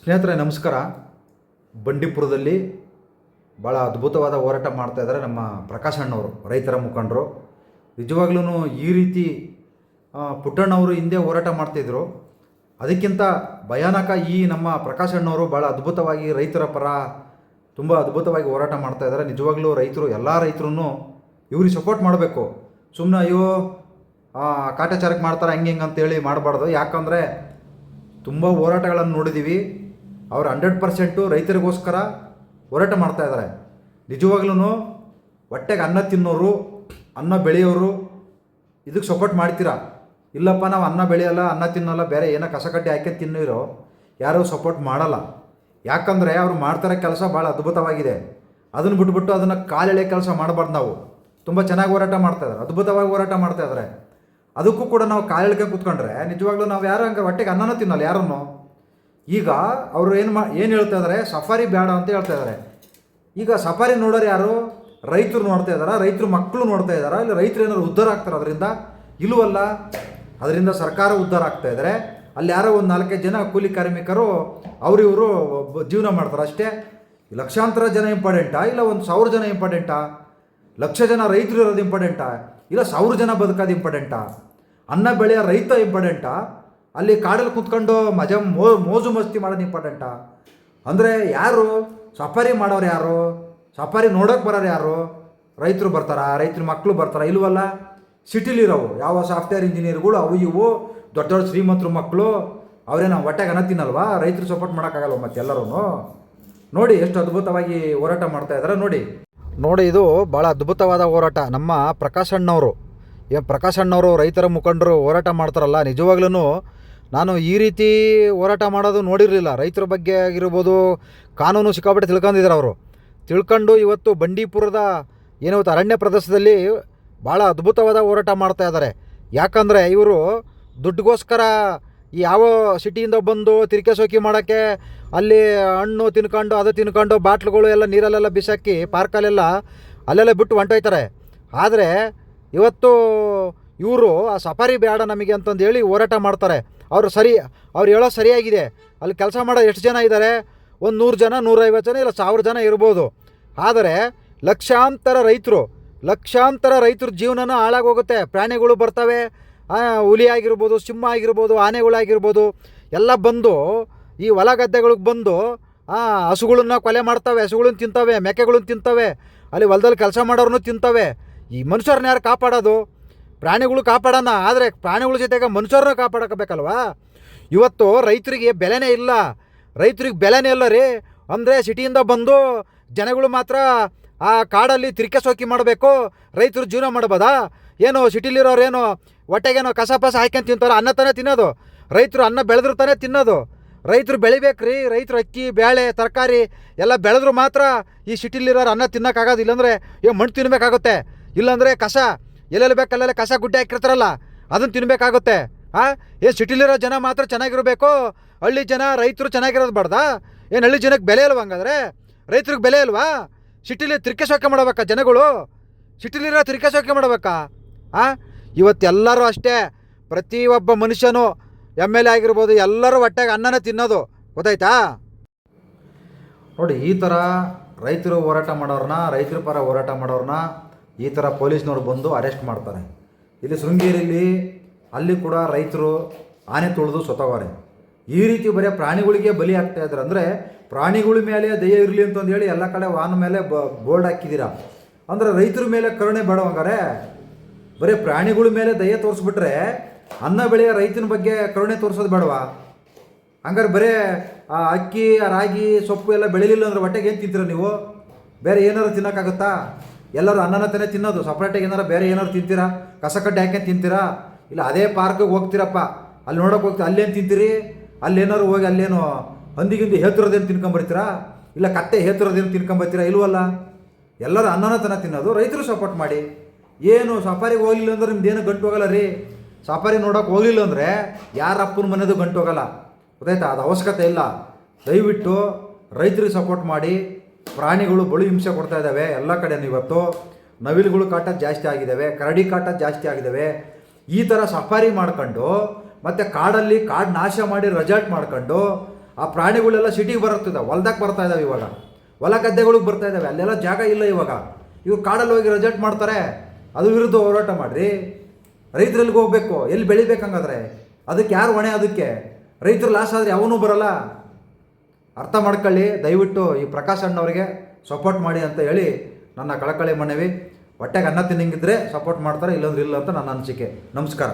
ಸ್ನೇಹಿತರೆ ನಮಸ್ಕಾರ. ಬಂಡೀಪುರದಲ್ಲಿ ಭಾಳ ಅದ್ಭುತವಾದ ಹೋರಾಟ ಮಾಡ್ತಾಯಿದ್ದಾರೆ ನಮ್ಮ ಪ್ರಕಾಶ್ ಅಣ್ಣವರು, ರೈತರ ಮುಖಂಡರು. ನಿಜವಾಗ್ಲೂ ಈ ರೀತಿ ಪುಟ್ಟಣ್ಣವರು ಹಿಂದೆ ಹೋರಾಟ ಮಾಡ್ತಾಯಿದ್ರು. ಅದಕ್ಕಿಂತ ಭಯಾನಕ ಈ ನಮ್ಮ ಪ್ರಕಾಶ್ ಅಣ್ಣವರು ಭಾಳ ಅದ್ಭುತವಾಗಿ ರೈತರ ಪರ ತುಂಬ ಅದ್ಭುತವಾಗಿ ಹೋರಾಟ ಮಾಡ್ತಾಯಿದ್ದಾರೆ. ನಿಜವಾಗ್ಲೂ ರೈತರು, ಎಲ್ಲ ರೈತರು ಇವ್ರಿಗೆ ಸಪೋರ್ಟ್ ಮಾಡಬೇಕು. ಸುಮ್ಮನೆ ಅಯ್ಯೋ ಕಾಟಾಚಾರಕ್ಕೆ ಮಾಡ್ತಾರೆ ಹಂಗೆ ಹಿಂಗೆ ಅಂತೇಳಿ ಮಾಡಬಾರ್ದು. ಯಾಕಂದರೆ ತುಂಬ ಹೋರಾಟಗಳನ್ನು ನೋಡಿದ್ದೀವಿ. ಅವರು 100% ರೈತರಿಗೋಸ್ಕರ ಹೋರಾಟ ಮಾಡ್ತಾಯಿದ್ದಾರೆ. ನಿಜವಾಗ್ಲೂ ಹೊಟ್ಟೆಗೆ ಅನ್ನ ತಿನ್ನೋರು, ಅನ್ನ ಬೆಳೆಯೋರು ಇದಕ್ಕೆ ಸಪೋರ್ಟ್ ಮಾಡ್ತೀರಾ? ಇಲ್ಲಪ್ಪ ನಾವು ಅನ್ನ ಬೆಳೆಯಲ್ಲ, ಅನ್ನ ತಿನ್ನೋಲ್ಲ, ಬೇರೆ ಏನೋ ಕಸಕಡ್ಡಿ ಹಾಕಿ ತಿನ್ನೋರು ಯಾರೂ ಸಪೋರ್ಟ್ ಮಾಡಲ್ಲ. ಯಾಕಂದರೆ ಅವರು ಮಾಡ್ತಾರೋ ಕೆಲಸ ಭಾಳ ಅದ್ಭುತವಾಗಿದೆ. ಅದನ್ನು ಬಿಟ್ಬಿಟ್ಟು ಅದನ್ನು ಕಾಲೆಳೆ ಕೆಲಸ ಮಾಡಬಾರ್ದು. ನಾವು ತುಂಬ ಚೆನ್ನಾಗಿ ಹೋರಾಟ ಮಾಡ್ತಾಯಿದ್ದಾರೆ, ಅದ್ಭುತವಾಗಿ ಹೋರಾಟ ಮಾಡ್ತಾಯಿದ್ದಾರೆ. ಅದಕ್ಕೂ ಕೂಡ ನಾವು ಕಾಲೆಳ್ಕೆ ಕೂತ್ಕೊಂಡ್ರೆ ನಿಜವಾಗ್ಲೂ ನಾವು ಯಾರು ಹಂಗೆ ಹೊಟ್ಟೆಗೆ ಅನ್ನನೂ ತಿನ್ನಲ್ಲ ಯಾರನ್ನು. ಈಗ ಅವರು ಏನು ಹೇಳ್ತಾ ಇದ್ದಾರೆ, ಸಫಾರಿ ಬೇಡ ಅಂತ ಹೇಳ್ತಾ ಇದ್ದಾರೆ. ಈಗ ಸಫಾರಿ ನೋಡೋರು ಯಾರು? ರೈತರು ನೋಡ್ತಾ ಇದ್ದಾರಾ? ರೈತರು ಮಕ್ಕಳು ನೋಡ್ತಾ ಇದ್ದಾರಾ? ಇಲ್ಲ ರೈತರು ಏನಾದ್ರು ಉದ್ಧಾರ ಆಗ್ತಾರೆ ಅದರಿಂದ? ಇಲ್ಲವಲ್ಲ. ಅದರಿಂದ ಸರ್ಕಾರ ಉದ್ಧಾರ ಆಗ್ತಾ ಇದ್ದಾರೆ. ಅಲ್ಲಿ ಯಾರೋ ಒಂದು 4-5 ಜನ ಕೂಲಿ ಕಾರ್ಮಿಕರು ಅವರಿವರು ಜೀವನ ಮಾಡ್ತಾರೆ ಅಷ್ಟೇ. ಲಕ್ಷಾಂತರ ಜನ ಇಂಪಾರ್ಟೆಂಟಾ? ಇಲ್ಲ 1,000 ಜನ ಇಂಪಾರ್ಟೆಂಟಾ? ಲಕ್ಷ ಜನ ರೈತರು ಇರೋದು ಇಂಪಾರ್ಟೆಂಟಾ? ಇಲ್ಲ 1,000 ಜನ ಬದುಕೋದು ಇಂಪಾರ್ಟೆಂಟಾ? ಅನ್ನ ಬೆಳೆಯೋ ರೈತ ಇಂಪಾರ್ಟೆಂಟಾ? ಅಲ್ಲಿ ಕಾಡಲ್ಲಿ ಕೂತ್ಕೊಂಡು ಮೋಜು ಮಸ್ತಿ ಮಾಡೋದು ಇಂಪಾರ್ಟೆಂಟಾ? ಅಂದರೆ ಯಾರು ಸಫಾರಿ ಮಾಡೋರು? ಯಾರು ಸಫಾರಿ ನೋಡೋಕೆ ಬರೋರು? ಯಾರು? ರೈತರು ಬರ್ತಾರಾ? ರೈತರ ಮಕ್ಕಳು ಬರ್ತಾರಾ? ಇಲ್ವಲ್ಲ. ಸಿಟಿಲಿರೋವು ಯಾವ ಸಾಫ್ಟ್ವೇರ್ ಇಂಜಿನಿಯರ್ಗಳು, ಅವು ಇವು ದೊಡ್ಡ ದೊಡ್ಡ ಶ್ರೀಮಂತರು ಮಕ್ಕಳು, ಅವರೇನು ಹೊಟ್ಟೆಗೆ ಅನ್ನ ತಿನ್ನಲ್ವಾ? ರೈತರು ಸಪೋರ್ಟ್ ಮಾಡೋಕ್ಕಾಗಲ್ವ ಮತ್ತೆ ಎಲ್ಲರೂ? ನೋಡಿ ಎಷ್ಟು ಅದ್ಭುತವಾಗಿ ಹೋರಾಟ ಮಾಡ್ತಾಯಿದ್ದಾರೆ ನೋಡಿ. ಇದು ಭಾಳ ಅದ್ಭುತವಾದ ಹೋರಾಟ. ನಮ್ಮ ಪ್ರಕಾಶ್ ಅಣ್ಣವರು, ಪ್ರಕಾಶ್ ಅಣ್ಣವರು ರೈತರ ಮುಖಂಡರು ಹೋರಾಟ ಮಾಡ್ತಾರಲ್ಲ, ನಿಜವಾಗ್ಲೂ ನಾನು ಈ ರೀತಿ ಹೋರಾಟ ಮಾಡೋದು ನೋಡಿರಲಿಲ್ಲ. ರೈತರ ಬಗ್ಗೆ ಆಗಿರ್ಬೋದು, ಕಾನೂನು ಸಿಕ್ಕಾಪಟ್ಟೆ ತಿಳ್ಕೊಂಡಿದ್ದಾರೆ ಅವರು. ತಿಳ್ಕೊಂಡು ಇವತ್ತು ಬಂಡೀಪುರದ ಏನಾವತ್ತು ಅರಣ್ಯ ಪ್ರದೇಶದಲ್ಲಿ ಭಾಳ ಅದ್ಭುತವಾದ ಹೋರಾಟ ಮಾಡ್ತಾಯಿದ್ದಾರೆ. ಯಾಕಂದರೆ ಇವರು ದುಡ್ಡಿಗೋಸ್ಕರ ಯಾವ ಸಿಟಿಯಿಂದ ಬಂದು ತಿರ್ಕೆ ಸೋಕಿ ಮಾಡೋಕ್ಕೆ ಅಲ್ಲಿ ಹಣ್ಣು ತಿನ್ಕೊಂಡು ಅದು ತಿನ್ಕೊಂಡು ಬಾಟ್ಲುಗಳು ಎಲ್ಲ ನೀರಲ್ಲೆಲ್ಲ ಬಿಸಾಕಿ ಪಾರ್ಕಲ್ಲೆಲ್ಲ ಅಲ್ಲೆಲ್ಲ ಬಿಟ್ಟು ಹೊಂಟೋಯ್ತಾರೆ. ಆದರೆ ಇವತ್ತು ಇವರು ಆ ಸಫಾರಿ ಬೇಡ ನಮಗೆ ಅಂತಂದು ಹೇಳಿ ಹೋರಾಟ ಮಾಡ್ತಾರೆ. ಅವ್ರು ಹೇಳೋ ಸರಿಯಾಗಿದೆ. ಅಲ್ಲಿ ಕೆಲಸ ಮಾಡೋ ಎಷ್ಟು ಜನ ಇದ್ದಾರೆ? ಒಂದು 100 ಜನ, 150 ಜನ, ಇಲ್ಲ 1000 ಜನ ಇರ್ಬೋದು. ಆದರೆ ಲಕ್ಷಾಂತರ ರೈತರ ಜೀವನನ ಹಾಳಾಗೋಗುತ್ತೆ. ಪ್ರಾಣಿಗಳು ಬರ್ತವೆ, ಹುಲಿ ಆಗಿರ್ಬೋದು, ಸಿಂಹ ಆಗಿರ್ಬೋದು, ಆನೆಗಳಾಗಿರ್ಬೋದು, ಎಲ್ಲ ಬಂದು ಈ ಹೊಲ ಗದ್ದೆಗಳಿಗೆ ಬಂದು ಹಸುಗಳನ್ನ ಕೊಲೆ ಮಾಡ್ತವೆ, ಹಸುಗಳನ್ನ ತಿಂತವೆ, ಮೇಕೆಗಳನ್ನ ತಿಂತವೆ, ಅಲ್ಲಿ ಹೊಲದಲ್ಲಿ ಕೆಲಸ ಮಾಡೋರನ್ನು ತಿಂತವೆ. ಈ ಮನುಷ್ಯರನ್ನ ಯಾರು ಕಾಪಾಡೋದು? ಪ್ರಾಣಿಗಳು ಕಾಪಾಡೋಣ, ಆದರೆ ಪ್ರಾಣಿಗಳ ಜೊತೆಗೆ ಮನುಷ್ಯರನ್ನ ಕಾಪಾಡಬೇಕಲ್ವಾ? ಇವತ್ತು ರೈತರಿಗೆ ಬೆಲೆನೇ ಇಲ್ಲ. ರೀ. ಅಂದರೆ ಸಿಟಿಯಿಂದ ಬಂದು ಜನಗಳು ಮಾತ್ರ ಆ ಕಾಡಲ್ಲಿ ತಿರ್ಕೆ ಸೋಕಿ ಮಾಡಬೇಕು, ರೈತರು ಜೀವನ ಮಾಡ್ಬೋದಾ? ಏನು ಸಿಟಿಲಿರೋರೇನು ಹೊಟ್ಟೆಗೇನೋ ಕಸ ಪಸ ಹಾಕ್ಯಂತ ತಿಂತಾರೋ? ಅನ್ನ ತಾನೇ ತಿನ್ನೋದು. ರೈತರು ಅನ್ನ ಬೆಳೆದ್ರು ತಾನೇ ತಿನ್ನೋದು. ರೈತರು ಬೆಳಿಬೇಕ್ರಿ. ರೈತರು ಅಕ್ಕಿ, ಬೇಳೆ, ತರಕಾರಿ ಎಲ್ಲ ಬೆಳೆದ್ರು ಮಾತ್ರ ಈ ಸಿಟಿಲಿರೋರು ಅನ್ನ ತಿನ್ನೋಕ್ಕಾಗೋದು. ಇಲ್ಲಾಂದರೆ ಮಣ್ಣು ತಿನ್ನಬೇಕಾಗುತ್ತೆ. ಇಲ್ಲಾಂದರೆ ಕಸ ಎಲ್ಲೆಲ್ಲಿ ಬೇಕಲ್ಲೆಲ್ಲ ಕಸ ಗುಡ್ಡೆ ಹಾಕಿರ್ತಾರಲ್ಲ, ಅದನ್ನು ತಿನ್ನಬೇಕಾಗುತ್ತೆ. ಸಿಟಿಲಿರೋ ಜನ ಮಾತ್ರ ಚೆನ್ನಾಗಿರಬೇಕು, ಹಳ್ಳಿ ಜನ ರೈತರು ಚೆನ್ನಾಗಿರೋದು ಬಾರ್ದಾ? ಏನು ಹಳ್ಳಿ ಜನಕ್ಕೆ ಬೆಲೆ ಇಲ್ವಾ? ಹಂಗಾದ್ರೆ ರೈತರಿಗೆ ಬೆಲೆ ಇಲ್ವಾ? ಸಿಟಿಲಿ ತಿರ್ಕೆ ಸೋಕೆ ಮಾಡಬೇಕಾ ಜನಗಳು? ಸಿಟಿಲಿರೋ ತಿರ್ಕೆ ಸೋಕೆ ಮಾಡಬೇಕಾ? ಇವತ್ತೆಲ್ಲರೂ ಅಷ್ಟೇ. ಪ್ರತಿಯೊಬ್ಬ ಮನುಷ್ಯನು MLA ಆಗಿರ್ಬೋದು, ಎಲ್ಲರೂ ಹೊಟ್ಟೆಗೆ ಅನ್ನನೇ ತಿನ್ನೋದು. ಗೊತ್ತಾಯ್ತಾ? ನೋಡಿ, ಈ ಥರ ರೈತರ ಪರ ಹೋರಾಟ ಮಾಡೋರನ್ನ ಈ ಥರ ಪೊಲೀಸ್ನವ್ರು ಬಂದು ಅರೆಸ್ಟ್ ಮಾಡ್ತಾರೆ. ಇಲ್ಲಿ ಶೃಂಗೇರಿಯಲ್ಲಿ ಅಲ್ಲಿ ಕೂಡ ರೈತರು ಆನೆ ತುಳಿದು ಸತ್ತೋಗಾರೆ. ಈ ರೀತಿ ಬರೀ ಪ್ರಾಣಿಗಳಿಗೆ ಬಲಿ ಆಗ್ತಾ ಇದ್ದಾರೆ. ಅಂದರೆ ಪ್ರಾಣಿಗಳ ಮೇಲೆ ದಯ ಇರಲಿ ಅಂತಂದು ಹೇಳಿ ಎಲ್ಲ ಕಡೆ ವಾಹನ ಮೇಲೆ ಬೋರ್ಡ್ ಹಾಕಿದ್ದೀರಾ. ಅಂದರೆ ರೈತರ ಮೇಲೆ ಕರುಣೆ ಬೇಡವಂಗಾರೆ? ಬರೀ ಪ್ರಾಣಿಗಳ ಮೇಲೆ ದಯ ತೋರಿಸ್ಬಿಟ್ರೆ ಅನ್ನ ಬೆಳೆಯ ರೈತನ ಬಗ್ಗೆ ಕರುಣೆ ತೋರಿಸೋದು ಬೇಡವಾ? ಹಂಗಾರೆ ಬರೀ ಅಕ್ಕಿ, ರಾಗಿ, ಸೊಪ್ಪು ಎಲ್ಲ ಬೆಳಿಲಿಲ್ಲ ಅಂದ್ರೆ ಹೊಟ್ಟೆಗೆ ಏನು ತಿಂತೀರ ನೀವು? ಬೇರೆ ಏನಾರು ತಿನ್ನೋಕ್ಕಾಗುತ್ತಾ? ಎಲ್ಲರೂ ಅನ್ನನ ತಾನೇ ತಿನ್ನೋದು. ಸಪ್ರೇಟಾಗಿ ಏನಾರು ಬೇರೆ ಏನಾರು ತಿಂತೀರಾ? ಕಸಕಡ್ಡೆ ಹಾಕ್ಯಂತ ತಿಂತೀರಾ? ಇಲ್ಲ ಅದೇ ಪಾರ್ಕಿಗೆ ಹೋಗ್ತೀರಪ್ಪ, ಅಲ್ಲಿ ನೋಡೋಕೆ ಹೋಗ್ತೀವಿ, ಅಲ್ಲೇನು ತಿಂತೀರಿ? ಅಲ್ಲೇನಾರು ಹೋಗಿ ಅಲ್ಲೇನು ಹಂದಿಗಿಂದು ಹೇತಿರೋದೇನು ತಿನ್ಕೊಂಬರ್ತೀರಾ? ಇಲ್ಲ ಕತ್ತೆ ಹೇತಿರೋದೇನು ತಿನ್ಕೊಂಬರ್ತೀರಾ? ಇಲ್ವಲ್ಲ. ಎಲ್ಲರೂ ಅನ್ನನ ತಾನೇ ತಿನ್ನೋದು. ರೈತರು ಸಪೋರ್ಟ್ ಮಾಡಿ. ಏನು ಸಫಾರಿಗೆ ಹೋಗಲಿಲ್ಲ ಅಂದ್ರೆ ನಿಮ್ದೇನು ಗಂಟು ಹೋಗಲ್ಲ ರೀ. ಸಫಾರಿ ನೋಡೋಕೆ ಹೋಗಲಿಲ್ಲ ಅಂದರೆ ಯಾರ ಅಪ್ಪನ ಮನೆದು ಗಂಟು ಹೋಗಲ್ಲ. ಗೊತ್ತಾಯ್ತಾ? ಅದು ಅವಶ್ಯಕತೆ ಇಲ್ಲ. ದಯವಿಟ್ಟು ರೈತರಿಗೆ ಸಪೋರ್ಟ್ ಮಾಡಿ. ಪ್ರಾಣಿಗಳು ಬಲು ಹಿಂಸೆ ಕೊಡ್ತಾ ಇದ್ದಾವೆ ಎಲ್ಲ ಕಡೆನೂ. ಇವತ್ತು ನವಿಲುಗಳು ಕಾಟ ಜಾಸ್ತಿ ಆಗಿದ್ದಾವೆ, ಕರಡಿ ಕಾಟ ಜಾಸ್ತಿ ಆಗಿದ್ದಾವೆ. ಈ ಥರ ಸಫಾರಿ ಮಾಡ್ಕೊಂಡು ಮತ್ತು ಕಾಡು ನಾಶ ಮಾಡಿ ರೆಸಾರ್ಟ್ ಮಾಡ್ಕೊಂಡು ಆ ಪ್ರಾಣಿಗಳೆಲ್ಲ ಸಿಟಿಗೆ ಬರುತ್ತಿದ್ದಾವೆ, ಹೊಲ್ದಾಗ ಬರ್ತಾ ಇದ್ದಾವೆ, ಇವಾಗ ಹೊಲ ಗದ್ದೆಗಳಿಗೆ ಬರ್ತಾ ಇದ್ದಾವೆ, ಅಲ್ಲೆಲ್ಲ ಜಾಗ ಇಲ್ಲ ಇವಾಗ. ಇವ್ರು ಕಾಡಲ್ಲಿ ಹೋಗಿ ರೆಜೆಕ್ಟ್ ಮಾಡ್ತಾರೆ. ಅದು ವಿರುದ್ಧ ಹೋರಾಟ ಮಾಡಿರಿ. ರೈತರು ಎಲ್ಲಿಗೆ ಹೋಗಬೇಕು, ಎಲ್ಲಿ ಬೆಳಿಬೇಕಂಗಾದ್ರೆ ಅದಕ್ಕೆ ಯಾರು ಹೊಣೆ? ಅದಕ್ಕೆ ರೈತರು ಲಾಸ್ ಆದರೆ ಅವನು ಬರಲ್ಲ. ಅರ್ಥ ಮಾಡ್ಕೊಳ್ಳಿ. ದಯವಿಟ್ಟು ಈ ಪ್ರಕಾಶ್ ಅಣ್ಣವ್ರಿಗೆ ಸಪೋರ್ಟ್ ಮಾಡಿ ಅಂತ ಹೇಳಿ ನನ್ನ ಕಳಕಳಿ ಮನವಿ. ಹೊಟ್ಟೆಗೆ ಅನ್ನ ತಿನ್ನಂಗಿದ್ರೆ ಸಪೋರ್ಟ್ ಮಾಡ್ತಾರೆ, ಇಲ್ಲಂದ್ರೆ ಇಲ್ಲ ಅಂತ ನನ್ನ ಅನಿಸಿಕೆ. ನಮಸ್ಕಾರ.